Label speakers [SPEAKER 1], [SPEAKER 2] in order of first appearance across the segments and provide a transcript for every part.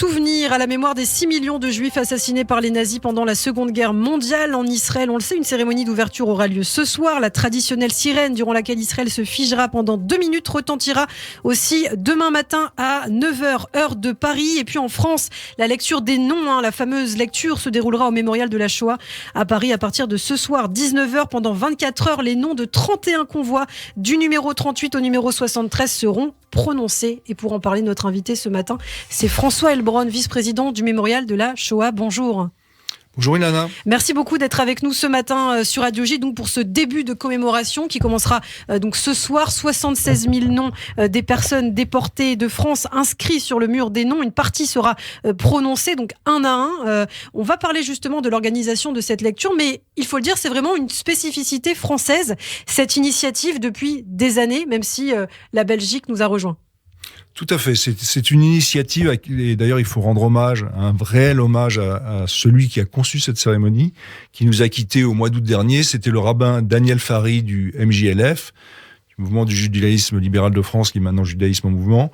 [SPEAKER 1] Souvenir à la mémoire des 6 millions de juifs assassinés par les nazis pendant la Seconde Guerre mondiale en Israël. On le sait, une cérémonie d'ouverture aura lieu ce soir. La traditionnelle sirène durant laquelle Israël se figera pendant 2 minutes retentira aussi demain matin à 9h, heure de Paris. Et puis en France, la lecture des noms, la fameuse lecture se déroulera au mémorial de la Shoah à Paris à partir de ce soir, 19h. Pendant 24 heures, les noms de 31 convois du numéro 38 au numéro 73 seront prononcés. Et pour en parler, notre invité ce matin, c'est François Heilbronn, vice-président du mémorial de la Shoah. Bonjour.
[SPEAKER 2] Bonjour Ilana.
[SPEAKER 1] Merci beaucoup d'être avec nous ce matin sur Radio J, donc pour ce début de commémoration qui commencera donc ce soir. 76 000 noms des personnes déportées de France inscrits sur le mur des noms. Une partie sera prononcée donc un à un. On va parler justement de l'organisation de cette lecture, mais il faut le dire, c'est vraiment une spécificité française, cette initiative depuis des années, même si la Belgique nous a rejoints.
[SPEAKER 2] Tout à fait, c'est une initiative, et d'ailleurs il faut rendre hommage, un réel hommage à celui qui a conçu cette cérémonie, qui nous a quittés au mois d'août dernier. C'était le rabbin Daniel Farhi du MJLF, du mouvement du judaïsme libéral de France, qui est maintenant Judaïsme en mouvement.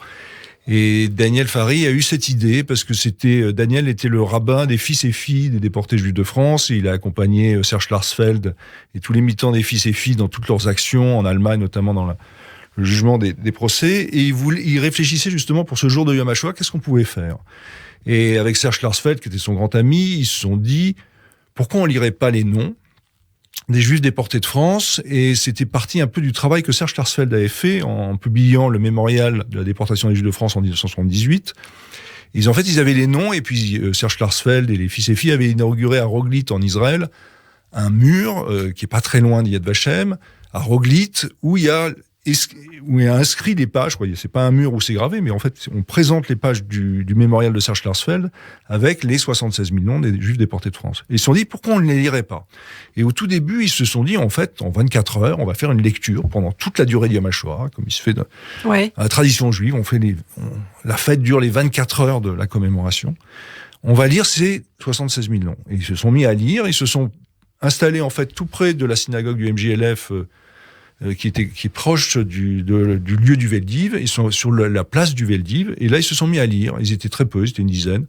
[SPEAKER 2] Et Daniel Farhi a eu cette idée parce que Daniel était le rabbin des fils et filles des déportés juifs de France. Et il a accompagné Serge Klarsfeld et tous les militants des fils et filles dans toutes leurs actions en Allemagne, notamment dans le jugement des procès, et il réfléchissait justement pour ce jour de Yom HaShoah, qu'est-ce qu'on pouvait faire. Et avec Serge Klarsfeld, qui était son grand ami, ils se sont dit, pourquoi on lirait pas les noms des Juifs déportés de France? Et c'était parti un peu du travail que Serge Klarsfeld avait fait en publiant le mémorial de la déportation des Juifs de France en 1978. Ils avaient les noms, et puis Serge Klarsfeld et les fils et filles avaient inauguré à Roglit en Israël un mur qui est pas très loin d'Yad Vashem, à Roglit, où il y a inscrit des pages, c'est pas un mur où c'est gravé, mais en fait, on présente les pages du mémorial de Serge Klarsfeld avec les 76 000 noms des Juifs déportés de France. Et ils se sont dit, pourquoi on ne les lirait pas? Et au tout début, ils se sont dit, en fait, en 24 heures, on va faire une lecture pendant toute la durée de Yom HaShoah, comme il se fait dans la tradition juive. La fête dure les 24 heures de la commémoration. On va lire ces 76 000 noms. Et ils se sont mis à lire, ils se sont installés, en fait, tout près de la synagogue du MJLF, qui est proche du lieu du Veldiv. Ils sont sur la place du Veldiv, et là ils se sont mis à lire. Ils étaient très peu, c'était une dizaine.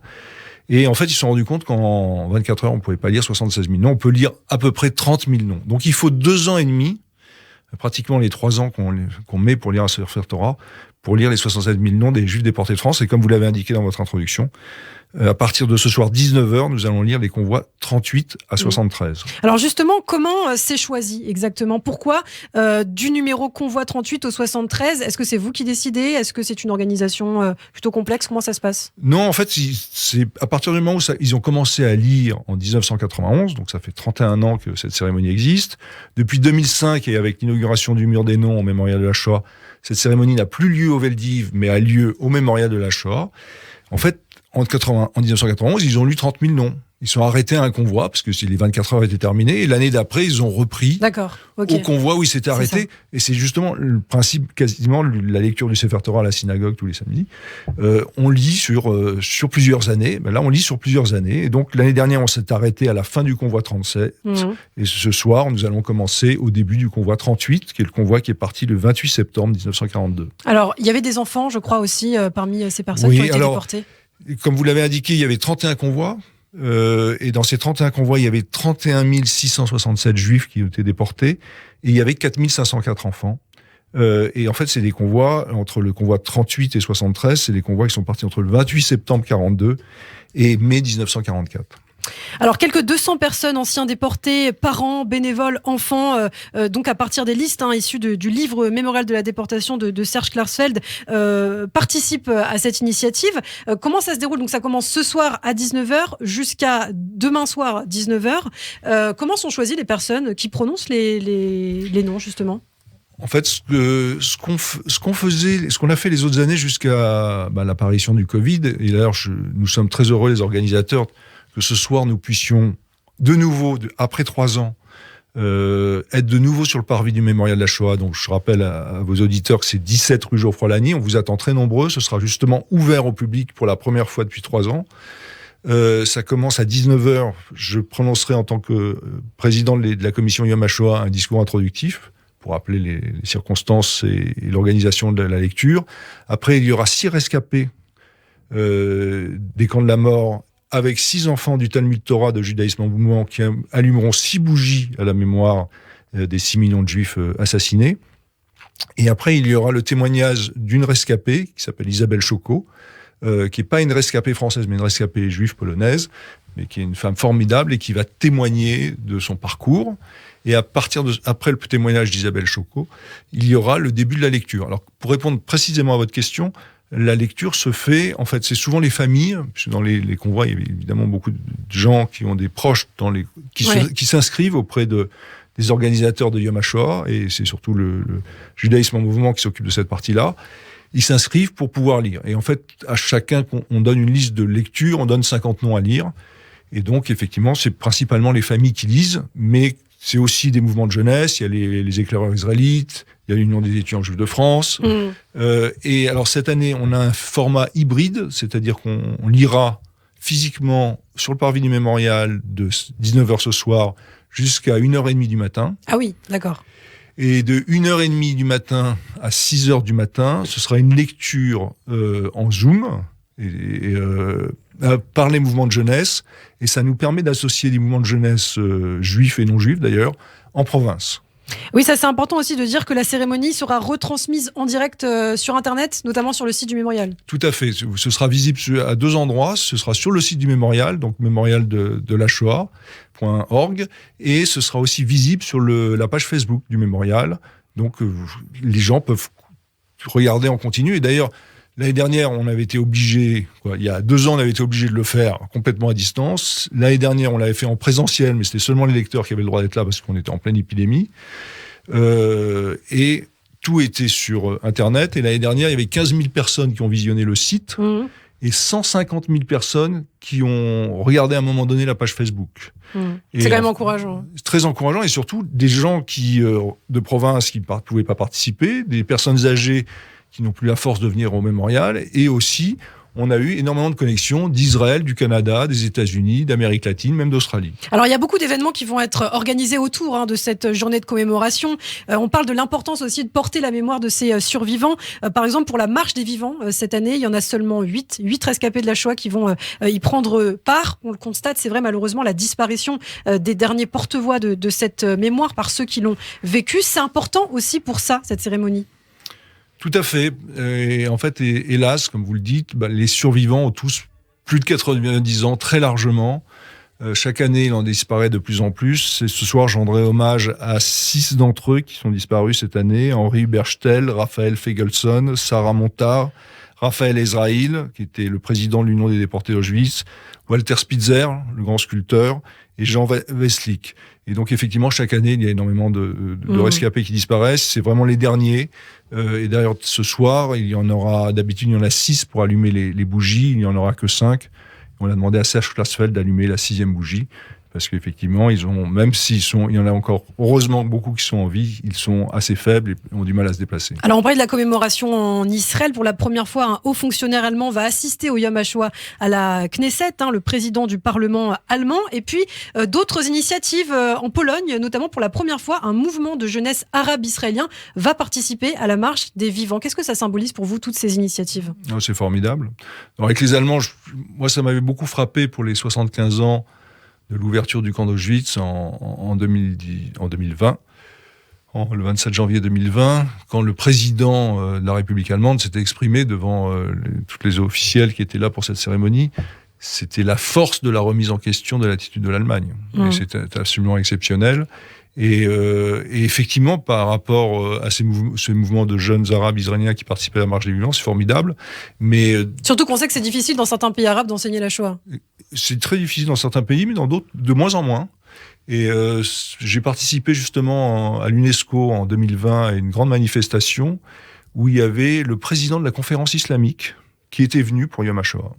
[SPEAKER 2] Et en fait, ils se sont rendus compte qu'en 24 heures, on ne pouvait pas lire 76 000 noms, on peut lire à peu près 30 000 noms. Donc il faut 2 ans et demi, pratiquement les 3 ans qu'on met pour lire un Sefer Torah, pour lire les 76 000 noms des Juifs déportés de France. Et comme vous l'avez indiqué dans votre introduction, à partir de ce soir 19h, nous allons lire les convois 38 à 73.
[SPEAKER 1] Alors justement, comment c'est choisi exactement? Pourquoi du numéro convoi 38 au 73? Est-ce que c'est vous qui décidez? Est-ce que c'est une organisation plutôt complexe? Comment ça se passe?
[SPEAKER 2] Non, en fait, c'est à partir du moment où ils ont commencé à lire en 1991, donc ça fait 31 ans que cette cérémonie existe. Depuis 2005, et avec l'inauguration du mur des noms au mémorial de la Shoah, cette cérémonie n'a plus lieu au Veldiv, mais a lieu au mémorial de la Shoah. En fait, en 1991, ils ont lu 30 000 noms. Ils sont arrêtés à un convoi, parce que les 24 heures étaient terminées, et l'année d'après, ils ont repris au convoi où ils s'étaient arrêtés. Et c'est justement le principe, quasiment, la lecture du Sefer Torah à la synagogue tous les samedis. On lit sur plusieurs années. Ben là, on lit sur plusieurs années. Et donc, l'année dernière, on s'est arrêté à la fin du convoi 37. Et ce soir, nous allons commencer au début du convoi 38, qui est le convoi qui est parti le 28 septembre 1942.
[SPEAKER 1] Alors, il y avait des enfants, je crois, aussi, parmi ces personnes qui ont été déportées.
[SPEAKER 2] Comme vous l'avez indiqué, il y avait 31 convois. Et dans ces 31 convois, il y avait 31 667 juifs qui ont été déportés. Et il y avait 4 504 enfants. Et en fait, c'est des convois, entre le convoi 38 et 73, c'est des convois qui sont partis entre le 28 septembre 42 et mai 1944.
[SPEAKER 1] Alors, quelques 200 personnes, anciens déportés, parents, bénévoles, enfants, donc à partir des listes issues du livre Mémorial de la déportation de Serge Klarsfeld, participent à cette initiative. Comment ça se déroule? Donc, ça commence ce soir à 19h jusqu'à demain soir 19h. Comment sont choisies les personnes qui prononcent les noms, justement?
[SPEAKER 2] En fait, ce qu'on a fait les autres années jusqu'à l'apparition du Covid, et d'ailleurs, nous sommes très heureux, les organisateurs, que ce soir, nous puissions de nouveau, après 3 ans, être de nouveau sur le parvis du mémorial de la Shoah. Donc, je rappelle à vos auditeurs que c'est 17 rue Geoffroy-Lagny. On vous attend très nombreux. Ce sera justement ouvert au public pour la première fois depuis 3 ans. Ça commence à 19h. Je prononcerai en tant que président de la commission Yom HaShoah un discours introductif pour rappeler les circonstances et l'organisation de la lecture. Après, il y aura 6 rescapés des camps de la mort, avec 6 enfants du Talmud Torah de Judaïsme en mouvement qui allumeront 6 bougies à la mémoire des 6 millions de Juifs assassinés. Et après, il y aura le témoignage d'une rescapée qui s'appelle Isabelle Choco, qui n'est pas une rescapée française, mais une rescapée juive polonaise, mais qui est une femme formidable et qui va témoigner de son parcours. Et après le témoignage d'Isabelle Choco, il y aura le début de la lecture. Alors, pour répondre précisément à votre question, la lecture se fait, en fait, c'est souvent les familles, puisque dans les convois, il y a évidemment beaucoup de gens qui ont des proches qui s'inscrivent auprès des organisateurs de Yom HaShoah, et c'est surtout le judaïsme en mouvement qui s'occupe de cette partie-là. Ils s'inscrivent pour pouvoir lire. Et en fait, à chacun, on donne une liste de lecture, on donne 50 noms à lire. Et donc, effectivement, c'est principalement les familles qui lisent, mais c'est aussi des mouvements de jeunesse. Il y a les éclaireurs israélites, il y a l'Union des étudiants juifs de France. Et alors, cette année, on a un format hybride, c'est-à-dire qu'on lira physiquement sur le parvis du mémorial de 19h ce soir jusqu'à 1h30 du matin.
[SPEAKER 1] Ah oui, d'accord.
[SPEAKER 2] Et de 1h30 du matin à 6h du matin, ce sera une lecture en Zoom par les mouvements de jeunesse. Et ça nous permet d'associer des mouvements de jeunesse juifs et non juifs d'ailleurs en province.
[SPEAKER 1] Oui, ça c'est important aussi de dire que la cérémonie sera retransmise en direct sur Internet, notamment sur le site du mémorial.
[SPEAKER 2] Tout à fait. Ce sera visible à 2 endroits. Ce sera sur le site du mémorial, donc mémorial de la Shoah.org, et ce sera aussi visible sur la page Facebook du mémorial. Donc les gens peuvent regarder en continu. Et d'ailleurs, l'année dernière, on avait été obligé, il y a 2 ans, on avait été obligé de le faire complètement à distance. L'année dernière, on l'avait fait en présentiel, mais c'était seulement les lecteurs qui avaient le droit d'être là parce qu'on était en pleine épidémie. Et tout était sur Internet. Et l'année dernière, il y avait 15 000 personnes qui ont visionné le site et 150 000 personnes qui ont regardé à un moment donné la page Facebook.
[SPEAKER 1] C'est quand même encourageant.
[SPEAKER 2] C'est très encourageant, et surtout des gens de province qui ne pouvaient pas participer, des personnes âgées qui n'ont plus la force de venir au mémorial, et aussi on a eu énormément de connexions d'Israël, du Canada, des États-Unis, d'Amérique latine, même d'Australie.
[SPEAKER 1] Alors il y a beaucoup d'événements qui vont être organisés autour de cette journée de commémoration. On parle de l'importance aussi de porter la mémoire de ces survivants. Par exemple, pour la marche des vivants, cette année, il y en a seulement 8 rescapés de la Shoah qui vont y prendre part. On le constate, c'est vrai, malheureusement, la disparition des derniers porte-voix de cette mémoire par ceux qui l'ont vécu. C'est important aussi pour ça, cette cérémonie.
[SPEAKER 2] Tout à fait. Et en fait, hélas, comme vous le dites, les survivants ont tous plus de 90 ans, très largement. Chaque année, il en disparaît de plus en plus. Et ce soir, je rendrai hommage à 6 d'entre eux qui sont disparus cette année. Henri Berchtel, Raphaël Fegelson, Sarah Montard, Raphaël Ezraïl, qui était le président de l'Union des déportés d'Auschwitz, Walter Spitzer, le grand sculpteur, et Jean Westlich. Et donc, effectivement, chaque année, il y a énormément de rescapés qui disparaissent. C'est vraiment les derniers. Et d'ailleurs, ce soir, d'habitude, il y en a 6 pour allumer les bougies. Il n'y en aura que 5. On a demandé à Serge Klarsfeld d'allumer la 6e bougie. Parce qu'effectivement, il y en a encore, heureusement, beaucoup qui sont en vie, ils sont assez faibles et ont du mal à se déplacer.
[SPEAKER 1] Alors, on parlait de la commémoration en Israël. Pour la première fois, un haut fonctionnaire allemand va assister au Yom HaShoah à la Knesset, le président du Parlement allemand. Et puis, d'autres initiatives en Pologne, notamment pour la première fois, un mouvement de jeunesse arabe-israélien va participer à la marche des vivants. Qu'est-ce que ça symbolise pour vous, toutes ces initiatives ?
[SPEAKER 2] C'est formidable. Alors, avec les Allemands, moi, ça m'avait beaucoup frappé pour les 75 ans de l'ouverture du camp d'Auschwitz en 2020, le 27 janvier 2020, quand le président de la République allemande s'était exprimé devant toutes les officiels qui étaient là pour cette cérémonie. C'était la force de la remise en question de l'attitude de l'Allemagne. Et c'était absolument exceptionnel. Et effectivement, par rapport à ces mouvements de jeunes arabes israéliens qui participaient à la marche des vivants, c'est formidable. Mais
[SPEAKER 1] surtout qu'on sait que c'est difficile dans certains pays arabes d'enseigner la Shoah.
[SPEAKER 2] C'est très difficile dans certains pays, mais dans d'autres, de moins en moins. Et j'ai participé justement à l'UNESCO en 2020 à une grande manifestation où il y avait le président de la conférence islamique qui était venu pour Yom HaShoah.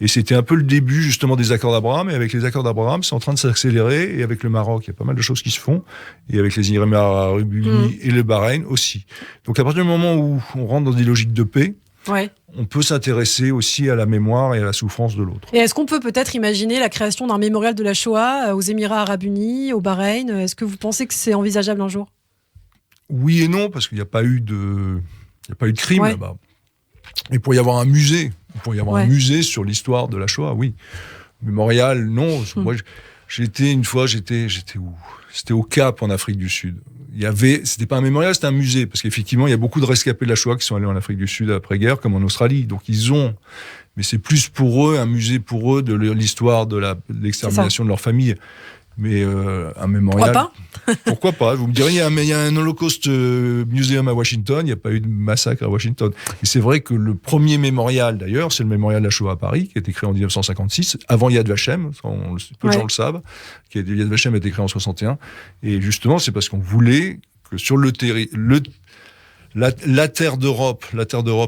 [SPEAKER 2] Et c'était un peu le début justement des accords d'Abraham. Et avec les accords d'Abraham, c'est en train de s'accélérer. Et avec le Maroc, il y a pas mal de choses qui se font. Et avec les Émirats arabes unis et le Bahreïn aussi. Donc à partir du moment où on rentre dans des logiques de paix, on peut s'intéresser aussi à la mémoire et à la souffrance de l'autre.
[SPEAKER 1] Et est-ce qu'on peut peut-être imaginer la création d'un mémorial de la Shoah aux Émirats arabes unis, au Bahreïn ? Est-ce que vous pensez que c'est envisageable un jour ?
[SPEAKER 2] Oui et non, parce qu'il n'y a pas eu de crime là-bas. Il pourrait y avoir un musée Il pourrait y avoir un musée sur l'histoire de la Shoah, oui. Mémorial, non. Moi, j'étais où? C'était au Cap, en Afrique du Sud. C'était pas un mémorial, c'était un musée, parce qu'effectivement, il y a beaucoup de rescapés de la Shoah qui sont allés en Afrique du Sud après-guerre, comme en Australie. Donc, mais c'est plus pour eux, un musée pour eux, de l'histoire de l'extermination de leur famille. Mais un mémorial... Pourquoi pas? Vous me direz, il y a un Holocaust Museum à Washington, il n'y a pas eu de massacre à Washington. Et c'est vrai que le premier mémorial, d'ailleurs, c'est le mémorial de la Shoah à Paris, qui a été créé en 1956, avant Yad Vashem, peu de gens le savent, Yad Vashem a été créé en 61. Et justement, c'est parce qu'on voulait que sur la terre d'Europe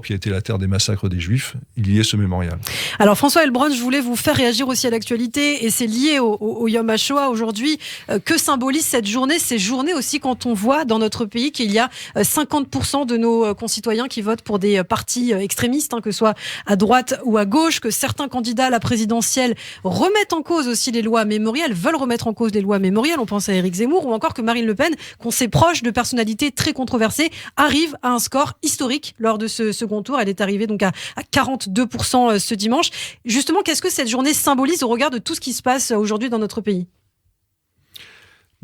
[SPEAKER 2] qui a été la terre des massacres des Juifs, il y ait ce mémorial.
[SPEAKER 1] Alors François Heilbronn, je voulais vous faire réagir aussi à l'actualité, et c'est lié au Yom HaShoah aujourd'hui. Que symbolise cette journée? Ces journées aussi, quand on voit dans notre pays qu'il y a 50% de nos concitoyens qui votent pour des partis extrémistes, que ce soit à droite ou à gauche, que certains candidats à la présidentielle remettent en cause aussi les lois mémorielles, veulent remettre en cause les lois mémorielles, on pense à Éric Zemmour, ou encore que Marine Le Pen, qu'on sait proche de personnalités très controversées, arrive à un score historique lors de ce second tour. Elle est arrivée donc à 42% ce dimanche. Justement, qu'est-ce que cette journée symbolise au regard de tout ce qui se passe aujourd'hui dans notre pays?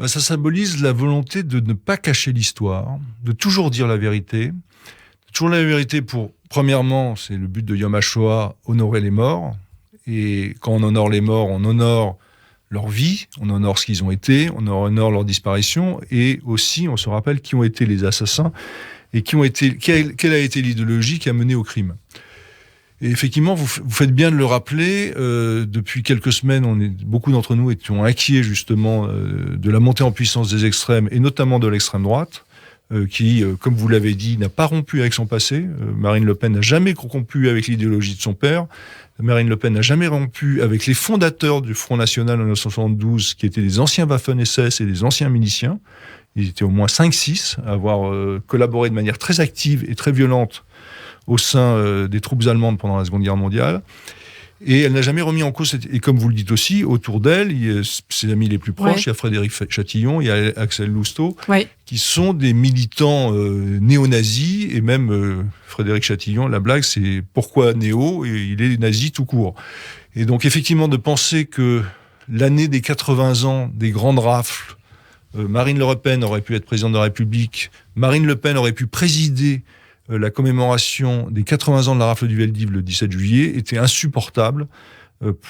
[SPEAKER 2] Ça symbolise la volonté de ne pas cacher l'histoire, de toujours dire la vérité. Toujours la vérité pour, premièrement, c'est le but de Yom HaShoah, honorer les morts. Et quand on honore les morts, on honore leur vie, on honore ce qu'ils ont été, on honore leur disparition, et aussi on se rappelle qui ont été les assassins et quelle a été l'idéologie qui a mené au crime. Et effectivement, vous faites bien de le rappeler, depuis quelques semaines, beaucoup d'entre nous étions inquiets justement de la montée en puissance des extrêmes, et notamment de l'extrême droite, qui, comme vous l'avez dit, n'a pas rompu avec son passé. Marine Le Pen n'a jamais rompu avec l'idéologie de son père. Marine Le Pen n'a jamais rompu avec les fondateurs du Front National en 1972, qui étaient des anciens Waffen-SS et des anciens miliciens. Ils étaient au moins 5-6 à avoir collaboré de manière très active et très violente au sein des troupes allemandes pendant la Seconde Guerre mondiale. Et elle n'a jamais remis en cause, et comme vous le dites aussi, autour d'elle, il y a ses amis les plus proches, il y a Frédéric Chatillon, il y a Axel Lousteau, qui sont des militants néo-nazis, et même Frédéric Chatillon, la blague, c'est pourquoi néo, et il est nazi tout court. Et donc effectivement, de penser que l'année des 80 ans, des grandes rafles, Marine Le Pen aurait pu être présidente de la République, Marine Le Pen aurait pu présider la commémoration des 80 ans de la rafle du Veldiv le 17 juillet était insupportable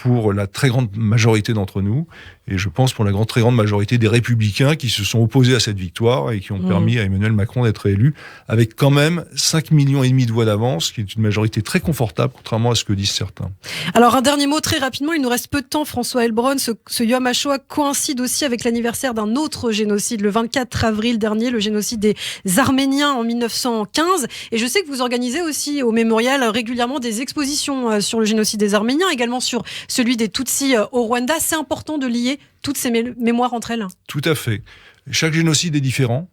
[SPEAKER 2] pour la très grande majorité d'entre nous, et je pense pour la très grande majorité des républicains qui se sont opposés à cette victoire et qui ont permis à Emmanuel Macron d'être élu avec quand même 5,5 millions de voix d'avance, qui est une majorité très confortable, contrairement à ce que disent certains.
[SPEAKER 1] Alors un dernier mot très rapidement, il nous reste peu de temps, François Heilbronn. Ce Yom HaShoah coïncide aussi avec l'anniversaire d'un autre génocide, le 24 avril dernier, le génocide des Arméniens en 1915. Et je sais que vous organisez aussi au Mémorial régulièrement des expositions sur le génocide des Arméniens, également sur celui des Tutsis au Rwanda. C'est important de lier toutes ces mémoires entre elles.
[SPEAKER 2] Tout à fait. Chaque génocide est différent.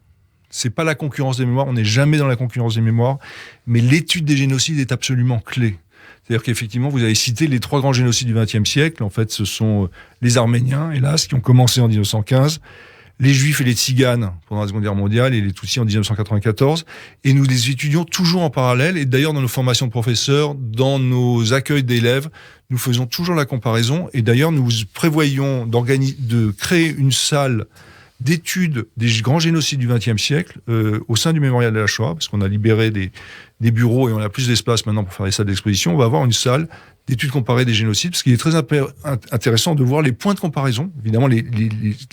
[SPEAKER 2] C'est pas la concurrence des mémoires. On n'est jamais dans la concurrence des mémoires. Mais l'étude des génocides est absolument clé. C'est-à-dire qu'effectivement, vous avez cité les 3 grands génocides du XXe siècle. En fait, ce sont les Arméniens, hélas, qui ont commencé en 1915, les Juifs et les Tziganes pendant la Seconde Guerre mondiale et les Tutsis en 1994. Et nous les étudions toujours en parallèle. Et d'ailleurs, dans nos formations de professeurs, dans nos accueils d'élèves, nous faisons toujours la comparaison. Et d'ailleurs, nous prévoyons de créer une salle d'études des grands génocides du XXe siècle au sein du Mémorial de la Shoah, parce qu'on a libéré des bureaux et on a plus d'espace maintenant pour faire des salles d'exposition. On va avoir une salle d'études comparées des génocides, parce qu'il est très intéressant de voir les points de comparaison. Évidemment, les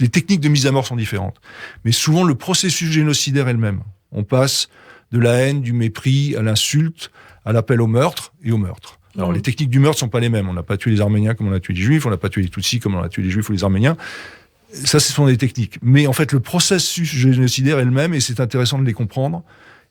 [SPEAKER 2] techniques de mise à mort sont différentes, mais souvent le processus génocidaire est le même. On passe de la haine, du mépris, à l'insulte, à l'appel au meurtre et au meurtre. Alors, les techniques du meurtre sont pas les mêmes. On n'a pas tué les Arméniens comme on a tué les Juifs, on n'a pas tué les Tutsis comme on a tué les Juifs ou les Arméniens. Ça, ce sont des techniques. Mais en fait, le processus génocidaire est le même, et c'est intéressant de les comprendre,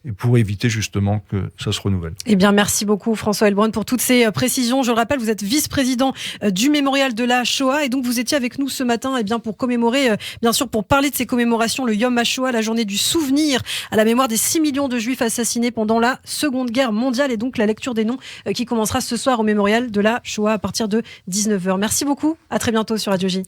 [SPEAKER 2] et pour éviter justement que ça se renouvelle.
[SPEAKER 1] Eh bien, merci beaucoup François Heilbronn pour toutes ces précisions. Je le rappelle, vous êtes vice-président du Mémorial de la Shoah, et donc vous étiez avec nous ce matin pour commémorer, bien sûr, pour parler de ces commémorations, le Yom HaShoah, la journée du souvenir à la mémoire des 6 millions de Juifs assassinés pendant la Seconde Guerre mondiale, et donc la lecture des noms qui commencera ce soir au Mémorial de la Shoah à partir de 19h. Merci beaucoup, à très bientôt sur Radio J.